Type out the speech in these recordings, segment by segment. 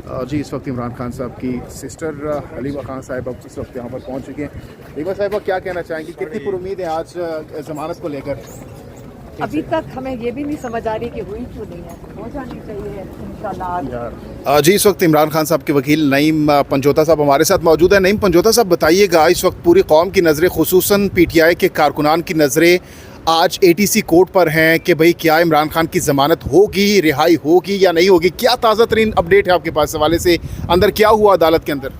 जी, इस वक्त इमरान खान साहब की सिस्टर हलीमा खान साहिबा इस वक्त यहाँ पर पहुँच चुके हैं। हलीमा साहिबा, क्या कहना चाहेंगी, कितनी पुरुमीद है आज ज़मानत को लेकर? अभी तक हमें ये भी नहीं समझ आ रही कि हुई क्यों नहीं है, हो जानी चाहिए इंशाल्लाह। जी, इस वक्त इमरान खान साहब के वकील नईम पंजोता साहब हमारे साथ मौजूद है। नईम पंजोता साहब, बताइएगा, इस वक्त पूरी कौम की नज़रें, खुसूसन PTI के कारकुनान की नज़रें आज ATC कोर्ट पर हैं कि भाई क्या इमरान खान की ज़मानत होगी, रिहाई होगी या नहीं होगी? क्या ताज़ा तरीन अपडेट है आपके पास इस हवाले से? अंदर क्या हुआ अदालत के अंदर?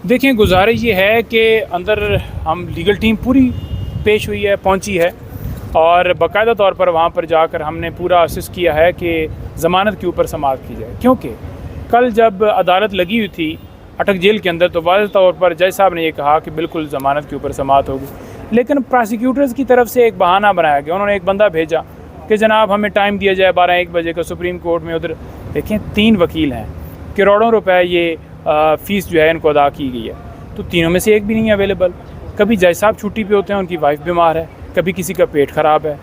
देखें, गुजारिश ये है कि अंदर हम लीगल टीम पूरी पेश हुई है, पहुंची है, और बाकायदा तौर पर वहाँ पर जाकर हमने पूरा असिस्ट किया है कि ज़मानत के ऊपर समाअत की जाए। क्योंकि कल जब अदालत लगी हुई थी अटक जेल के अंदर तो वाज़ेह तौर पर जज साहब ने ये कहा कि बिल्कुल ज़मानत के ऊपर समाअत होगी, लेकिन प्रोसिक्यूटर्स की तरफ से एक बहाना बनाया गया। उन्होंने एक बंदा भेजा कि जनाब हमें टाइम दिया जाए 12-1 बजे का सुप्रीम कोर्ट में। उधर देखें 3 वकील हैं, करोड़ों रुपए ये फ़ीस जो है इनको अदा की गई है, तो तीनों में से एक भी नहीं अवेलेबल। कभी जज साहब छुट्टी पे होते हैं, उनकी वाइफ बीमार है, कभी किसी का पेट ख़राब है।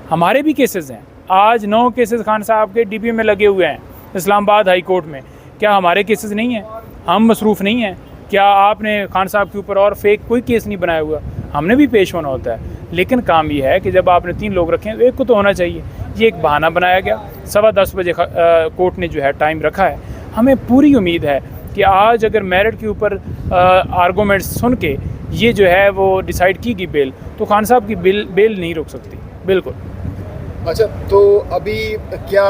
हमारे भी केसेस हैं, आज 9 केसेस खान साहब के DP में लगे हुए हैं इस्लामाबाद हाई कोर्ट में। क्या हमारे केसेस नहीं हैं? हम मसरूफ़ नहीं हैं? क्या आपने खान साहब के ऊपर और फेक कोई केस नहीं बनाया हुआ? हमने भी पेश होना होता है, लेकिन काम ये है कि जब आपने 3 लोग रखे हैं तो एक को तो होना चाहिए। ये एक बहाना बनाया गया। 10:15 बजे कोर्ट ने जो है टाइम रखा है। हमें पूरी उम्मीद है कि आज अगर मेरिट के ऊपर आर्गूमेंट्स सुन के ये जो है वो डिसाइड की गई बेल, तो खान साहब की बेल नहीं रुक सकती। बिल्कुल। अच्छा, तो अभी क्या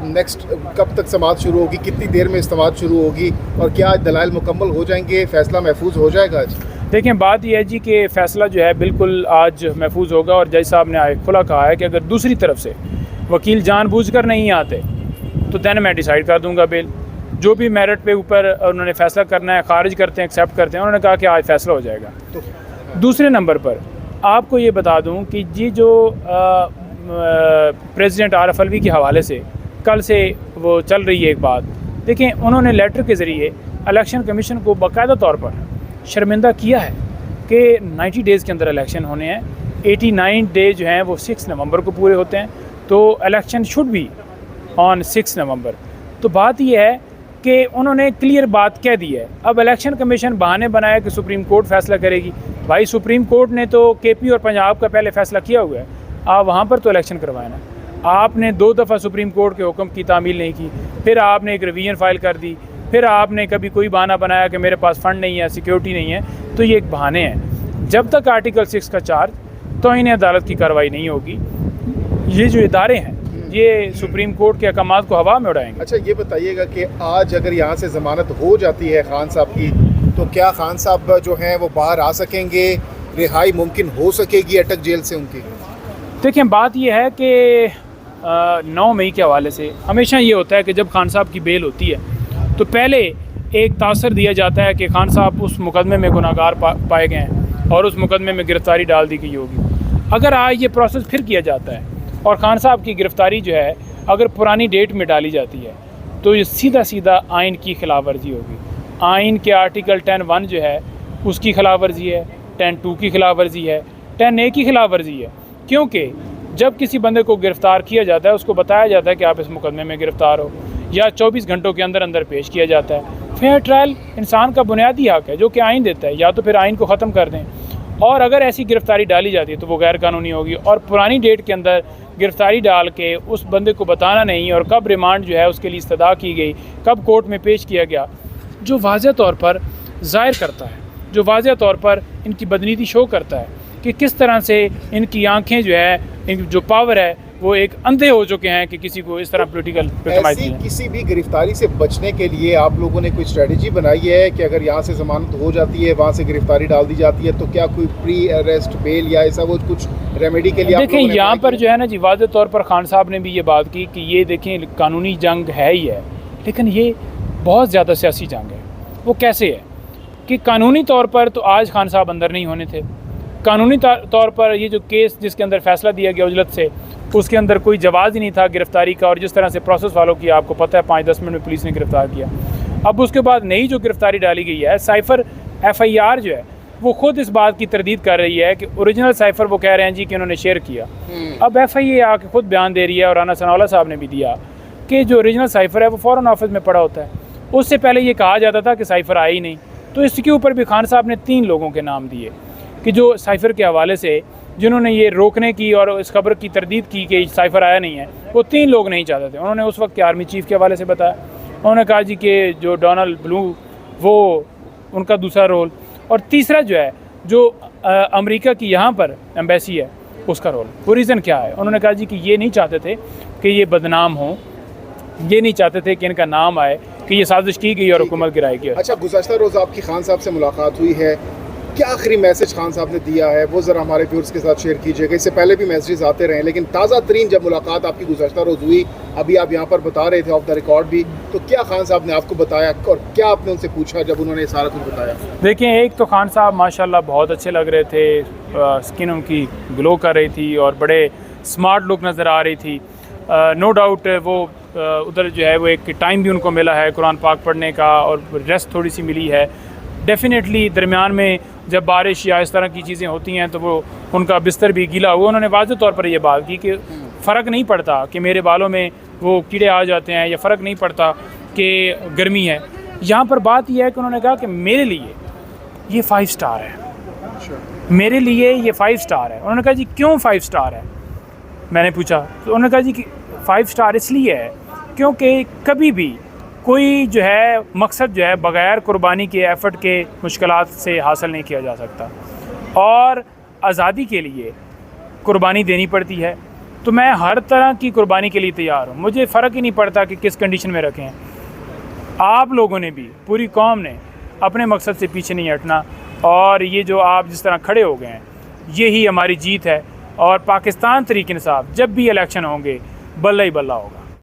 नेक्स्ट कब तक समाअत शुरू होगी, कितनी देर में समाअत शुरू होगी, और क्या आज दलाइल मुकम्मल हो जाएंगे, फ़ैसला महफूज हो जाएगा आज? देखें, बात यह है जी कि फ़ैसला जो है बिल्कुल आज महफूज होगा, और जज साहब ने खुला कहा है कि अगर दूसरी तरफ से वकील जानबूझकर नहीं आते तो दैन मैं डिसाइड कर दूंगा बेल। जो भी मेरिट पे ऊपर उन्होंने फ़ैसला करना है, खारिज करते हैं, एक्सेप्ट करते हैं, उन्होंने कहा कि आज फ़ैसला हो जाएगा। तो दूसरे नंबर पर आपको ये बता दूं कि जी जो प्रेसिडेंट आरिफ अलवी के हवाले से कल से वो चल रही है एक बात, देखें उन्होंने लेटर के ज़रिए इलेक्शन कमीशन को बाकायदा तौर पर शर्मिंदा किया है कि 90 डेज़ के अंदर इलेक्शन होने हैं। 89 डे जो हैं वो 6 नवंबर को पूरे होते हैं, तो इलेक्शन शुड भी ऑन 6 नवंबर। तो बात यह है कि उन्होंने क्लियर बात कह दी है। अब इलेक्शन कमीशन बहाने बनाया कि सुप्रीम कोर्ट फ़ैसला करेगी। भाई, सुप्रीम कोर्ट ने तो KP और पंजाब का पहले फ़ैसला किया हुआ है, आप वहाँ पर तो इलेक्शन करवाए ना। आपने 2 दफ़ा सुप्रीम कोर्ट के हुक्म की तामील नहीं की, फिर आपने एक रिवीजन फाइल कर दी, फिर आपने कभी कोई बहाना बनाया कि मेरे पास फ़ंड नहीं है, सिक्योरिटी नहीं है। तो ये एक बहाने हैं। जब तक आर्टिकल 6 का चार्ज तौहीन अदालत की कार्रवाई नहीं होगी, ये जो इदारे हैं ये सुप्रीम कोर्ट के अहकामात को हवा में उड़ाएंगे। अच्छा, ये बताइएगा कि आज अगर यहाँ से ज़मानत हो जाती है खान साहब की, तो क्या खान साहब जो हैं वो बाहर आ सकेंगे, रिहाई मुमकिन हो सकेगी अटक जेल से उनकी? देखें, बात यह है कि 9 मई के हवाले से हमेशा ये होता है कि जब खान साहब की बेल होती है तो पहले एक तासर दिया जाता है कि खान साहब उस मुकदमे में गुनाहगार पाए गए हैं और उस मुकदमे में गिरफ़्तारी डाल दी गई होगी। अगर आज ये प्रोसेस फिर किया जाता है और खान साहब की गिरफ़्तारी जो है अगर पुरानी डेट में डाली जाती है, तो ये सीधा सीधा आइन की खिलाफ वर्जी होगी। आइन के आर्टिकल 10(1) जो है उसकी खिलाफ वर्जी है, 10(2) की खिलाफ वर्जी है, 10(a) की खिलाफ वर्जी है। क्योंकि जब किसी बंदे को गिरफ़्तार किया जाता है, उसको बताया जाता है कि आप इस मुकदमे में गिरफ़्तार हो, या 24 घंटों के अंदर अंदर पेश किया जाता है। फेयर ट्रायल इंसान का बुनियादी हक़ है जो कि आइन देता है। या तो फिर आइन को ख़त्म कर दें, और अगर ऐसी गिरफ़्तारी डाली जाती है तो वो गैर कानूनी होगी। और पुरानी डेट के अंदर गिरफ़्तारी डाल के उस बंदे को बताना नहीं, और कब रिमांड जो है उसके लिए इस्तदा की गई, कब कोर्ट में पेश किया गया, जो वाज़ेह तौर पर ज़ाहिर करता है, जो वाज़ेह तौर पर इनकी बदनीति शो करता है कि किस तरह से इनकी आंखें जो है, इनकी जो पावर है, वो एक अंधे हो चुके हैं कि किसी को इस तरह पॉलिटिकल ऐसी किसी भी गिरफ्तारी से बचने के लिए आप लोगों ने कोई स्ट्रेटजी बनाई है कि अगर यहाँ से ज़मानत हो जाती है, वहाँ से गिरफ्तारी डाल दी जाती है, तो क्या कोई प्री अरेस्ट बेल या ऐसा वो कुछ रेमेडी के लिए? देखें, यहाँ पर जो है ना जी, वाज़ेह तौर पर खान साहब ने भी ये बात की कि ये देखें कानूनी जंग है ही है, लेकिन ये बहुत ज़्यादा सियासी जंग है। वो कैसे है कि कानूनी तौर पर तो आज खान साहब अंदर नहीं होने थे। कानूनी तौर पर ये जो केस जिसके अंदर फ़ैसला दिया गया उजलत से, उसके अंदर कोई जवाज़ ही नहीं था गिरफ़्तारी का, और जिस तरह से प्रोसेस फॉलो किया आपको पता है, 5-10 मिनट में पुलिस ने गिरफ़्तार किया। अब उसके बाद नई जो गिरफ़्तारी डाली गई है, साइफ़र FIR जो है वो ख़ुद इस बात की तरदीद कर रही है कि ओरिजिनल साइफ़र वो कह रहे हैं जी कि उन्होंने शेयर किया। अब FIA आके ख़ुद बयान दे रही है, और राना सनाउल्लाह साहब ने भी दिया कि जो ओरिजिनल साइफ़र है वो फ़ौरन ऑफिस में पड़ा होता है। उससे पहले ये कहा जाता था कि साइफ़र आया ही नहीं। तो इसके ऊपर भी खान साहब ने 3 लोगों के नाम दिए कि जो साइफ़र के हवाले से जिन्होंने ये रोकने की और इस खबर की तरदीद की कि साइफ़र आया नहीं है, वो 3 लोग नहीं चाहते थे। उन्होंने उस वक्त के आर्मी चीफ़ के हवाले से बताया। उन्होंने कहा जी कि जो डोनाल्ड ब्लू वो उनका दूसरा रोल, और तीसरा जो है जो अमेरिका की यहाँ पर एम्बेसी है उसका रोल। वो रीज़न क्या है? उन्होंने कहा जी कि ये नहीं चाहते थे कि ये बदनाम हो, ये नहीं चाहते थे कि इनका नाम आए कि ये साजिश की गई और हुकूमत गिराई गई। अच्छा, गुज़श्ता रोज़ आपकी खान साहब से मुलाकात हुई है, क्या आखिरी मैसेज खान साहब ने दिया है वो ज़रा हमारे व्यूअर्स के साथ शेयर कीजिएगा। इससे पहले भी मैसेजेस आते रहे, लेकिन ताज़ा तरीन जब मुलाकात आपकी गुज़श्ता रोज़ हुई, अभी आप यहाँ पर बता रहे थे ऑफ द रिकॉर्ड भी, तो क्या खान साहब ने आपको बताया और क्या आपने उनसे पूछा जब उन्होंने सारा कुछ बताया? देखिए, एक तो खान साहब माशाल्लाह बहुत अच्छे लग रहे थे, स्किन उनकी ग्लो कर रही थी और बड़े स्मार्ट लुक नज़र आ रही थी। नो डाउट वो उधर जो है वो एक टाइम भी उनको मिला है कुरान पाक पढ़ने का और रेस्ट थोड़ी सी मिली है। डेफ़िनेटली दरमियान में जब बारिश या इस तरह की चीज़ें होती हैं तो वो उनका बिस्तर भी गीला हुआ। उन्होंने वाज़ेह तौर पर ये बात की कि फ़र्क नहीं पड़ता कि मेरे बालों में वो कीड़े आ जाते हैं या फ़र्क नहीं पड़ता कि गर्मी है। यहाँ पर बात यह है कि उन्होंने कहा कि मेरे लिए ये 5 स्टार है, मेरे लिए ये 5 स्टार है। उन्होंने कहा जी क्यों 5 स्टार है? मैंने पूछा तो उन्होंने कहा जी कि 5 स्टार इसलिए है क्योंकि कभी भी कोई जो है मकसद जो है बग़ैर कुर्बानी के, एफ़र्ट के, मुश्किलात से हासिल नहीं किया जा सकता, और आज़ादी के लिए कुर्बानी देनी पड़ती है। तो मैं हर तरह की कुर्बानी के लिए तैयार हूँ, मुझे फ़र्क ही नहीं पड़ता कि किस कंडीशन में रखें। आप लोगों ने भी, पूरी कौम ने अपने मकसद से पीछे नहीं हटना, और ये जो आप जिस तरह खड़े हो गए हैं यही हमारी जीत है। और पाकिस्तान तहरीक इंसाफ जब भी इलेक्शन होंगे बल्ला ही बल्ला होगा।